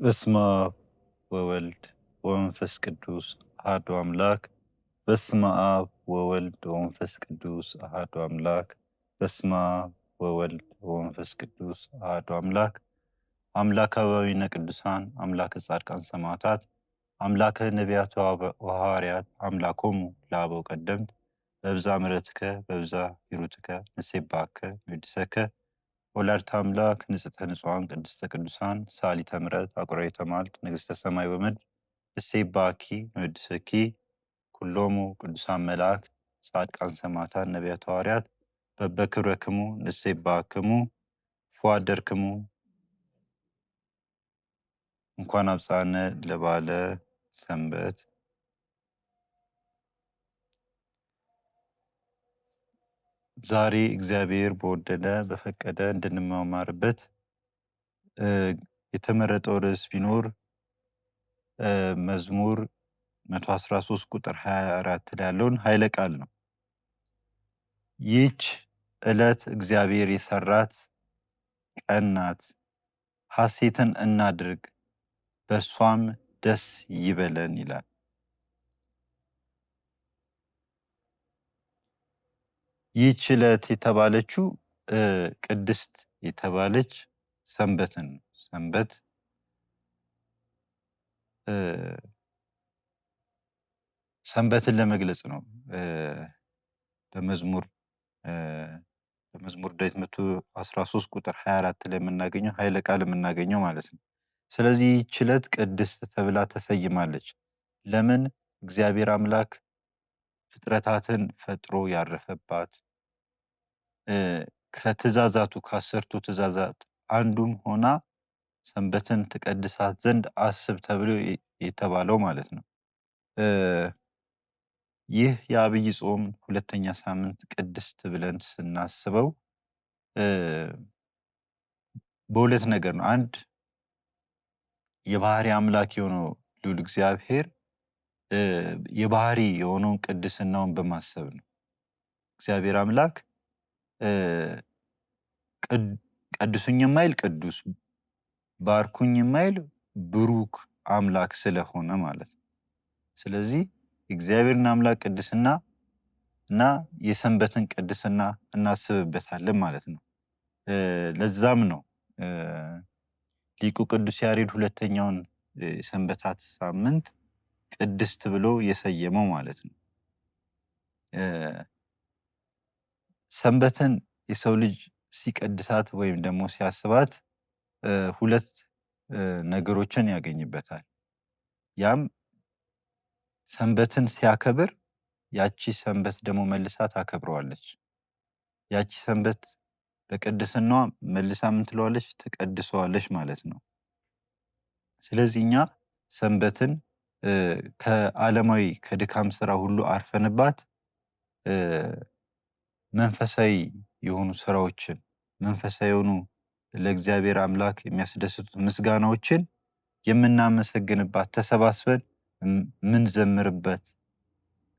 በስመ አብ ወወልድ ወመንፈስ ቅዱስ አሐዱ አምላክ። በስመ አብ ወወልድ ወመንፈስ ቅዱስ አሐዱ አምላክ። በስመ አብ ወወልድ ወመንፈስ ቅዱስ አሐዱ አምላክ። አምላከ አበዊነ ቅዱሳን አምላከ ጻድቃን ሰማዕታት አምላከ ነቢያት ወሐዋርያት አምላኮሙ ለአበው ቀደምት በብዛ ምሕረትከ በብዛ ሂሩትከ ንሴብሐከ ንወድሰከ ወላዲተ አምላክ ንጽሕተ ንጹሐን ቅድስተ ቅዱሳን ሰአሊተ ምሕረት አቁራይተ መዓልት ንግሥተ ሰማይ ወምድር ንሴብሐኪ ንወድሰኪ ኩሎሙ ቅዱሳን መላእክት ጻድቃን ሰማዕታት ነቢያት ሐዋርያት በበክብረክሙ ንሴብሐክሙ ፎአደርክሙ። እንኳን አብጽሐነ ለበዓለ ሰንበት። ዛሬ እግዚአብሔር በወደደ በፈቀደ እንድንማማርበት የተመረጠው ርዕስ ቢኖር መዝሙር 113 ቁጥር 24 ላይ ያለውን ኃይለ ቃል ነው። ይህች ዕለት እግዚአብሔር የሰራት ቀን ናት፣ ሐሴትን እናድርግ በእርሷም ደስ ይበለን ይላል። ይህች ዕለት የተባለችው ቅድስት የተባለች ሰንበትን ነው። ሰንበት ሰንበትን ለመግለጽ ነው። በመዝሙር ዳዊት 113 ቁጥር 24 ላይ የምናገኘው ኃይለ ቃል የምናገኘው ማለት ነው። ስለዚህ ይህች ዕለት ቅድስት ተብላ ተሰይማለች። ለምን? እግዚአብሔር አምላክ ፍጥረታትን ፈጥሮ ያረፈባት ከትእዛዛቱ ከ10ቱ ትእዛዛት አንዱም ሆና ሰንበትን ትቀድሳት ዘንድ አስብ ተብሎ የተባለው ማለት ነው። ይህ የዐቢይ ጾም ሁለተኛ ሳምንት ቅድስት ብለን ስናስበው በሁለት ነገር ነው። አንድ የባህሪ አምላክ የሆነው ልዑል እግዚአብሔር የባህሪ የሆነውን ቅድስናውን በማሰብ ነው። እግዚአብሔር አምላክ ቀድሱኝ የማይል ቅዱስ፣ ባርኩኝ የማይል ብሩክ አምላክ ስለሆነ ማለት ነው። ስለዚህ የእግዚአብሔርን አምላክ ቅድስና እና የሰንበትን ቅድስና እናስብበታለን ማለት ነው። ለዛም ነው ሊቁ ቅዱስ ያሬድ ሁለተኛውን ሰንበታት ሳምንት ቅድስት ብሎ የሰየመው ማለት ነው። ሰንበትን የሰው ልጅ ሲቀድሳት ወይም ደግሞ ሲያስባት ሁለት ነገሮችን ያገኝበታል። ያም ሰንበትን ሲያከብር ያቺ ሰንበት ደግሞ መልሳ ታከብረዋለች። ያቺ ሰንበት በቅድስናዋ መልሳ ምን ትለዋለች? ትቀድሰዋለች ማለት ነው። ስለዚህ እኛ ሰንበትን ከዓለማዊ ከድካም ስራ ሁሉ አርፈንባት መንፈሳዊ የሆኑ ስራዎችን መንፈሳዊ የሆኑ ለእግዚአብሔር አምላክ የሚያስደስቱ ምስጋናዎችን የምናመሰግንባት ተሰባስበን የምንዘምርበት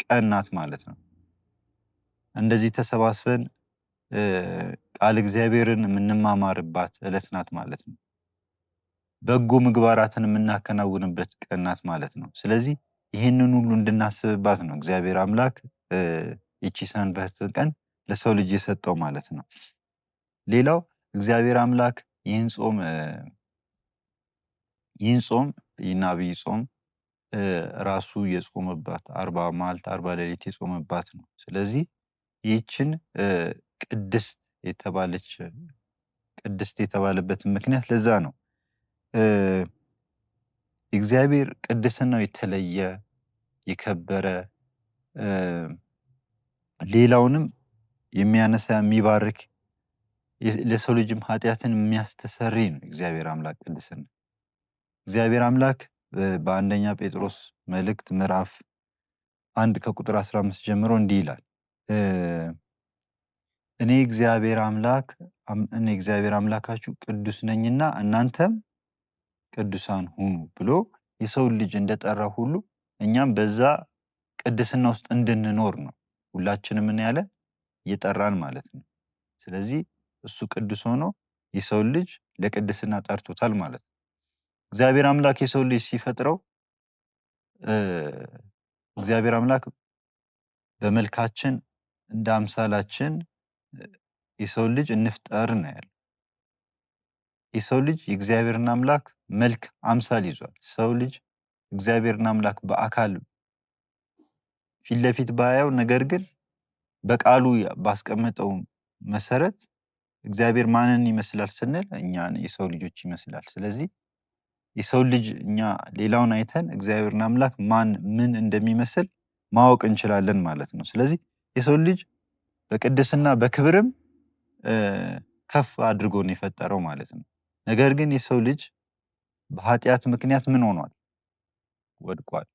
ቀን ናት ማለት ነው። እንደዚህ ተሰባስበን ቃል እግዚአብሔርን የምንማማርባት ዕለት ናት ማለት ነው። በጎ ምግባራትን የምናከናውንበት ቀን ናት ማለት ነው። ስለዚህ ይህንን ሁሉ እንድናስብባት ነው እግዚአብሔር አምላክ ይቺ ሰንበትን ቀን ለሰው ልጅ የሰጠው ማለት ነው። ሌላው እግዚአብሔር አምላክ ይህን ዐቢይ ጾም ራሱ የጾመባት 40 መዓልት 40 ሌሊት የጾመባት ነው። ስለዚህ ይህችን ቅድስት የተባለበትን ምክንያት ለዛ ነው። እግዚአብሔር ቅድስናው የተለየ የከበረ ሌላውንም የሚያነሳ የሚባርክ ለሰው ልጅም ኃጢአትን የሚያስተሰርይ ነው እግዚአብሔር አምላክ ቅድስና። እግዚአብሔር አምላክ በአንደኛ ጴጥሮስ መልእክት ምዕራፍ 1 ከቁጥር 15 ጀምሮ እንዲህ ይላል፣ እኔ እግዚአብሔር አምላካችሁ ቅዱስ ነኝና እናንተም ቅዱሳን ሁኑ ብሎ የሰውን ልጅ እንደጠራ ሁሉ እኛም በዛ ቅድስና ውስጥ እንድንኖር ነው ሁላችንም ምን ያለ እየጠራን ማለት ነው። ስለዚህ እሱ ቅዱስ ሆኖ የሰውን ልጅ ለቅድስና ጠርቶታል ማለት ነው። እግዚአብሔር አምላክ የሰው ልጅ ሲፈጥረው እግዚአብሔር አምላክ በመልካችን እንደ አምሳላችን የሰው ልጅ እንፍጠር ነው ያለው። የሰው ልጅ የእግዚአብሔርን አምላክ መልክ አምሳል ይዟል። ሰው ልጅ እግዚአብሔርን አምላክ በአካል ፊት ለፊት ባያየው፣ ነገር ግን በቃሉ ባስቀመጠው መሰረት እግዚአብሔር ማንን ይመስላል ስንል እኛን የሰው ልጆች ይመስላል። ስለዚህ የሰው ልጅ እኛ ሌላውን አይተን እግዚአብሔርን አምላክ ምን እንደሚመስል ማወቅ እንችላለን ማለት ነው። ስለዚህ የሰው ልጅ በቅድስና በክብርም ከፍ አድርጎ ነው የፈጠረው ማለት ነው። ነገር ግን የሰው ልጅ በኃጢአት ምክንያት ምን ሆኗል? ወድቋል።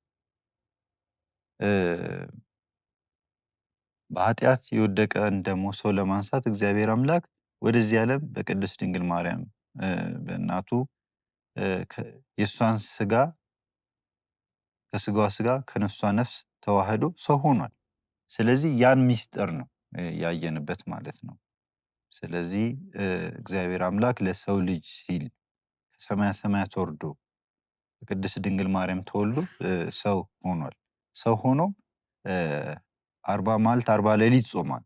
በኃጢአት የወደቀን ደግሞ ሰው ለማንሳት እግዚአብሔር አምላክ ወደዚህ ዓለም በቅድስት ድንግል ማርያም በእናቱ የእሷን ስጋ ከስጋዋ ስጋ ከነፍሷ ነፍስ ተዋህዶ ሰው ሆኗል። ስለዚህ ያን ሚስጥር ነው ያየንበት ማለት ነው። ስለዚህ እግዚአብሔር አምላክ ለሰው ልጅ ሲል ከሰማያ ሰማያት ወርዶ በቅድስት ድንግል ማርያም ተወልዶ ሰው ሆኗል። ሰው ሆኖ 40 መዓልት 40 ሌሊት ጾሟል።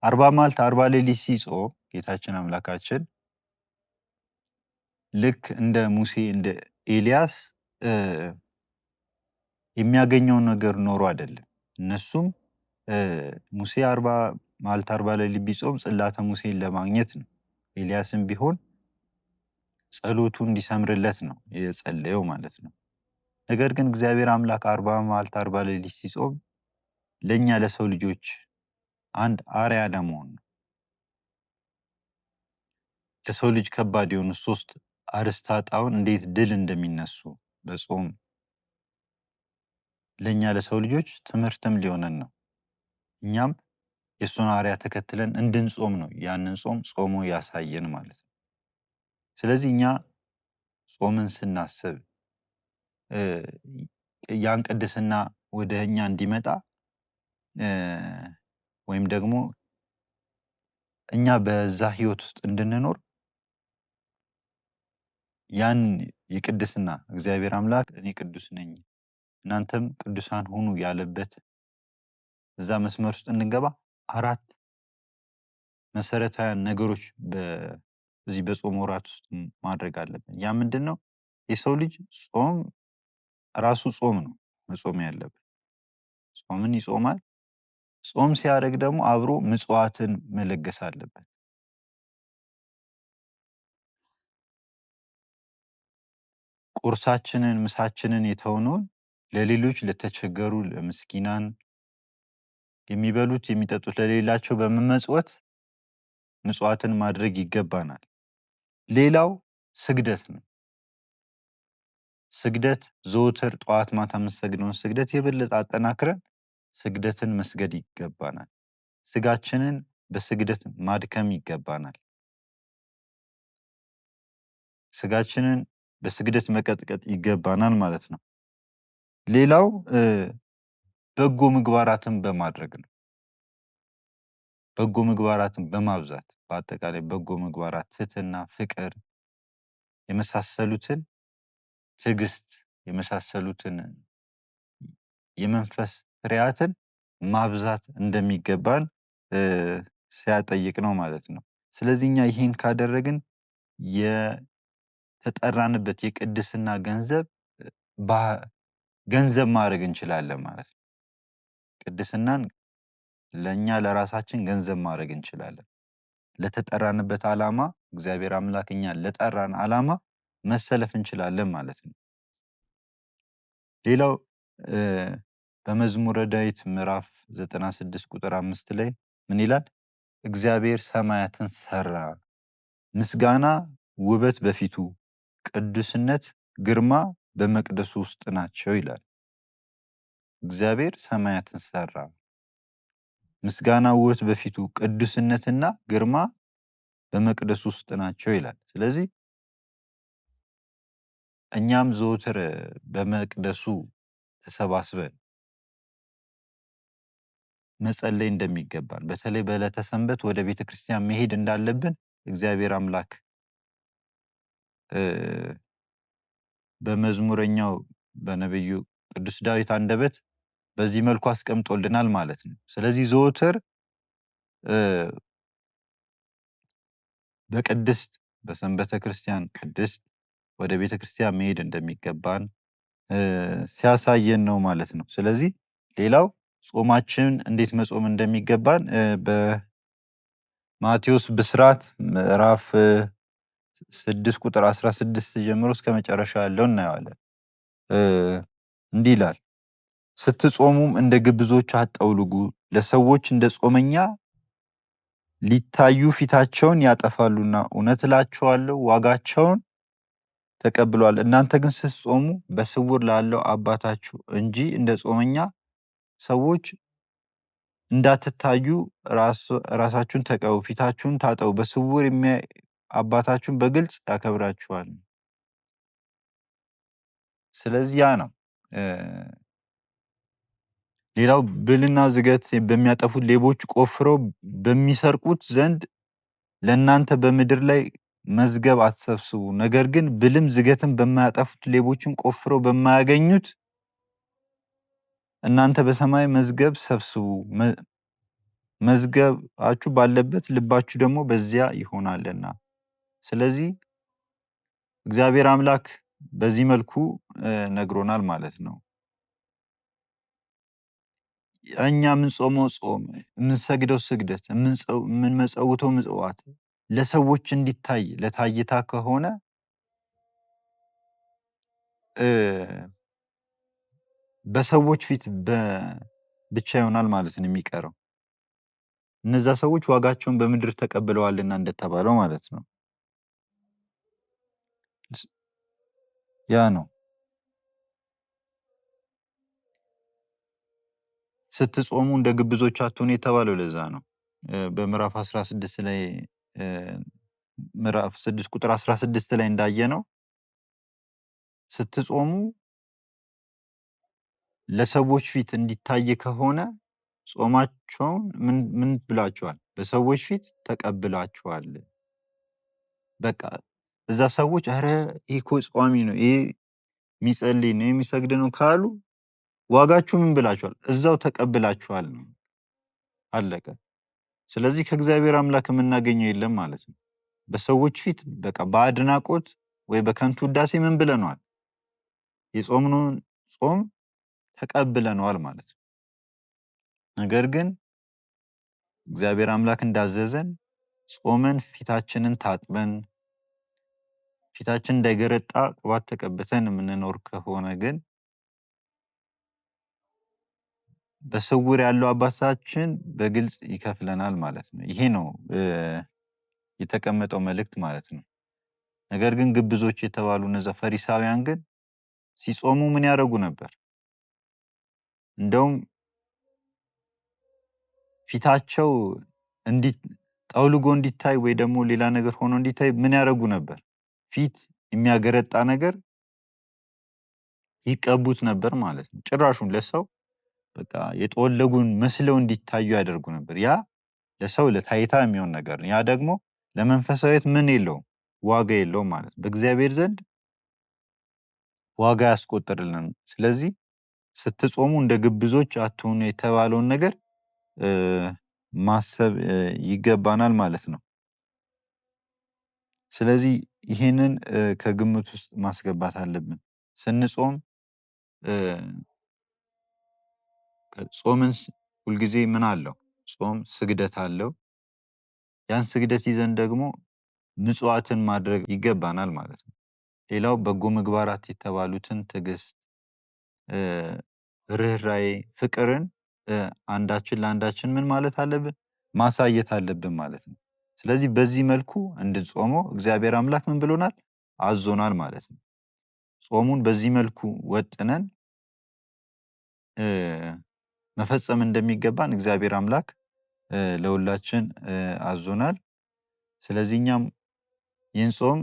40 መዓልት 40 ሌሊት ሲጾም ጌታችን አምላካችን ልክ እንደ ሙሴ እንደ ኤልያስ የሚያገኘው ነገር ኖሮ አይደለም። እነሱም ሙሴ 40 መዓልት 40 ሌሊት ቢጾም ጽላተ ሙሴን ለማግኘት ነው። ኤልያስም ቢሆን ጸሎቱ እንዲሰምርለት ነው የጸለየው ማለት ነው። ነገር ግን እግዚአብሔር አምላክ 40 መዓልት 40 ሌሊት ሲጾም ለእኛ ለሰው ልጆች አንድ አርአያ ለመሆን ነው። ለሰው ልጅ ከባድ የሆኑ 3 አርእስተ ኃጣውእ እንዴት ድል እንደሚነሱ በጾም ለእኛ ለሰው ልጆች ትምህርትም ሊሆነን ነው። እኛም የእሱን አርአያ ተከትለን እንድንጾም ነው ያንን ጾም ጾሞ ያሳየን ማለት ነው። ስለዚህ እኛ ጾምን ስናስብ ያን ቅድስና ወደ እኛ እንዲመጣ ወይም ደግሞ እኛ በዛ ህይወት ውስጥ እንድንኖር ያን የቅድስና እግዚአብሔር አምላክ እኔ ቅዱስ ነኝ እናንተም ቅዱሳን ሁኑ ያለበት እዛ መስመር ውስጥ እንገባ 4 መሰረታዊ ነገሮች በዚህ በጾም ወራት ውስጥ ማድረግ አለብን። ያ ምንድነው? የሰው ልጅ ጾም ራሱ ጾም ነው መጾም ያለበት። ጾምን ይጾማል። ጾም ሲያደርግ ደግሞ አብሮ ምጽዋትን መለገስ አለበት። ቁርሳችንን ምሳችንን የተውነውን ለሌሎች ለተቸገሩ ለምስኪናን የሚበሉት የሚጠጡት ለሌላቸው በመመጽወት ምጽዋትን ማድረግ ይገባናል። ሌላው ስግደት ነው። ስግደት ዘወትር ጠዋት ማታ የምንሰግደውን ስግደት የበለጠ አጠናክረን ስግደትን መስገድ ይገባናል። ስጋችንን በስግደት ማድከም ይገባናል። ስጋችንን በስግደት መቀጥቀጥ ይገባናል ማለት ነው። ሌላው በጎ ምግባራትን በማድረግ ነው። በጎ ምግባራትን በማብዛት በአጠቃላይ በጎ ምግባራት ትህትና፣ ፍቅር የመሳሰሉትን ትዕግስት የመሳሰሉትን የመንፈስ ፍሬያትን ማብዛት እንደሚገባን ሲያጠይቅ ነው ማለት ነው። ስለዚህ እኛ ይህን ካደረግን የተጠራንበት የቅድስና ገንዘብ ማድረግ እንችላለን ማለት ነው። ቅድስናን ለእኛ ለራሳችን ገንዘብ ማድረግ እንችላለን። ለተጠራንበት ዓላማ እግዚአብሔር አምላክ እኛን ለጠራን ዓላማ መሰለፍ እንችላለን ማለት ነው። ሌላው በመዝሙረ ዳዊት ምዕራፍ 96 ቁጥር 5 ላይ ምን ይላል? እግዚአብሔር ሰማያትን ሰራ፣ ምስጋና ውበት በፊቱ፣ ቅዱስነት ግርማ በመቅደሱ ውስጥ ናቸው ይላል። እግዚአብሔር ሰማያትን ሰራ፣ ምስጋና ውበት በፊቱ፣ ቅዱስነትና ግርማ በመቅደሱ ውስጥ ናቸው ይላል። ስለዚህ እኛም ዘወትር በመቅደሱ ተሰባስበን መጸለይ እንደሚገባን በተለይ በዕለተ ሰንበት ወደ ቤተክርስቲያን መሄድ እንዳለብን እግዚአብሔር አምላክ በመዝሙረኛው በነብዩ ቅዱስ ዳዊት አንደበት በዚህ መልኩ አስቀምጦልናል ማለት ነው። ስለዚህ ዘወትር በቅድስት በሰንበተ ክርስቲያን ቅድስት ወደ ቤተክርስቲያን መሄድ እንደሚገባን ሲያሳየን ነው ማለት ነው። ስለዚህ ሌላው ጾማችን እንዴት መጾም እንደሚገባን በማቴዎስ ብስራት ምዕራፍ 6 ቁጥር 16 ጀምሮ እስከ መጨረሻ ያለውን እናየዋለን። እንዲህ ይላል፣ ስትጾሙም እንደ ግብዞች አትጠውልጉ፣ ለሰዎች እንደ ጾመኛ ሊታዩ ፊታቸውን ያጠፋሉና፣ እውነት እላችኋለሁ ዋጋቸውን ተቀብለዋል። እናንተ ግን ስትጾሙ በስውር ላለው አባታችሁ እንጂ እንደ ጾመኛ ሰዎች እንዳትታዩ ራሳችሁን ተቀቡ፣ ፊታችሁን ታጠቡ፣ በስውር የሚያይ አባታችሁን በግልጽ ያከብራችኋል። ስለዚህ ያ ነው። ሌላው ብልና ዝገት በሚያጠፉት ሌቦች ቆፍረው በሚሰርቁት ዘንድ ለእናንተ በምድር ላይ መዝገብ አትሰብስቡ፣ ነገር ግን ብልም ዝገትም በማያጠፉት ሌቦችን ቆፍረው በማያገኙት እናንተ በሰማይ መዝገብ ሰብስቡ። መዝገባችሁ ባለበት ልባችሁ ደግሞ በዚያ ይሆናልና። ስለዚህ እግዚአብሔር አምላክ በዚህ መልኩ ነግሮናል ማለት ነው። እኛ የምንጾመው ጾም፣ የምንሰግደው ስግደት፣ የምንመጸውተው ምጽዋት ለሰዎች እንዲታይ ለታይታ ከሆነ በሰዎች ፊት ብቻ ይሆናል ማለት ነው የሚቀረው። እነዛ ሰዎች ዋጋቸውን በምድር ተቀብለዋልና እንደተባለው ማለት ነው። ያ ነው። ስትጾሙ እንደ ግብዞች አትሁኑ የተባለው ለዛ ነው። በምዕራፍ 16 ላይ ምዕራፍ 6 ቁጥር 16 ላይ እንዳየነው ስትጾሙ ለሰዎች ፊት እንዲታይ ከሆነ ጾማቸውን ምን ብላችኋል? በሰዎች ፊት ተቀብላችኋል። በቃ እዛ ሰዎች አረ ይሄ እኮ ጿሚ ነው፣ ይሄ የሚጸልይ ነው፣ የሚሰግድ ነው ካሉ ዋጋችሁ ምን ብላችኋል? እዛው ተቀብላችኋል ነው። አለቀ። ስለዚህ ከእግዚአብሔር አምላክ የምናገኘው የለም ማለት ነው። በሰዎች ፊት በቃ በአድናቆት ወይ በከንቱ ውዳሴ ምን ብለነዋል? የጾምነውን ጾም ተቀብለነዋል ማለት ነው። ነገር ግን እግዚአብሔር አምላክ እንዳዘዘን ጾመን ፊታችንን ታጥበን ፊታችን እንዳይገረጣ ቅባት ተቀብተን የምንኖር ከሆነ ግን በስውር ያለው አባታችን በግልጽ ይከፍለናል ማለት ነው። ይሄ ነው የተቀመጠው መልእክት ማለት ነው። ነገር ግን ግብዞች የተባሉ እነዛ ፈሪሳውያን ግን ሲጾሙ ምን ያደርጉ ነበር? እንደውም ፊታቸው ጠውልጎ እንዲታይ ወይ ደግሞ ሌላ ነገር ሆኖ እንዲታይ ምን ያደርጉ ነበር? ፊት የሚያገረጣ ነገር ይቀቡት ነበር ማለት ነው። ጭራሹን ለሰው በቃ የጠወለጉን መስለው እንዲታዩ ያደርጉ ነበር። ያ ለሰው ለታይታ የሚሆን ነገር ነው። ያ ደግሞ ለመንፈሳዊት ምን የለውም? ዋጋ የለውም ማለት ነው። በእግዚአብሔር ዘንድ ዋጋ ያስቆጥርልን። ስለዚህ ስትጾሙ እንደ ግብዞች አትሁኑ የተባለውን ነገር ማሰብ ይገባናል ማለት ነው። ስለዚህ ይሄንን ከግምት ውስጥ ማስገባት አለብን። ስንጾም ጾምን ሁልጊዜ ምን አለው? ጾም ስግደት አለው። ያን ስግደት ይዘን ደግሞ ምጽዋትን ማድረግ ይገባናል ማለት ነው። ሌላው በጎ ምግባራት የተባሉትን ትዕግስት፣ ርህራሄ፣ ፍቅርን አንዳችን ለአንዳችን ምን ማለት አለብን? ማሳየት አለብን ማለት ነው። ስለዚህ በዚህ መልኩ እንድንጾመው እግዚአብሔር አምላክ ምን ብሎናል? አዞናል ማለት ነው። ጾሙን በዚህ መልኩ ወጥነን መፈጸም እንደሚገባን እግዚአብሔር አምላክ ለሁላችን አዞናል። ስለዚህ እኛም ይህን ጾም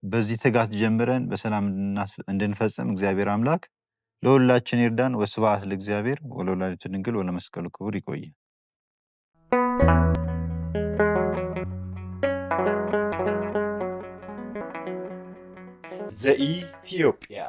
በዚህ ትጋት ጀምረን በሰላም እንድንፈጽም እግዚአብሔር አምላክ ለሁላችን ይርዳን። ወስብሐት ለእግዚአብሔር ወለወላዲቱ ድንግል ወለመስቀሉ ክቡር። ይቆያል። ዘኢትዮጵያ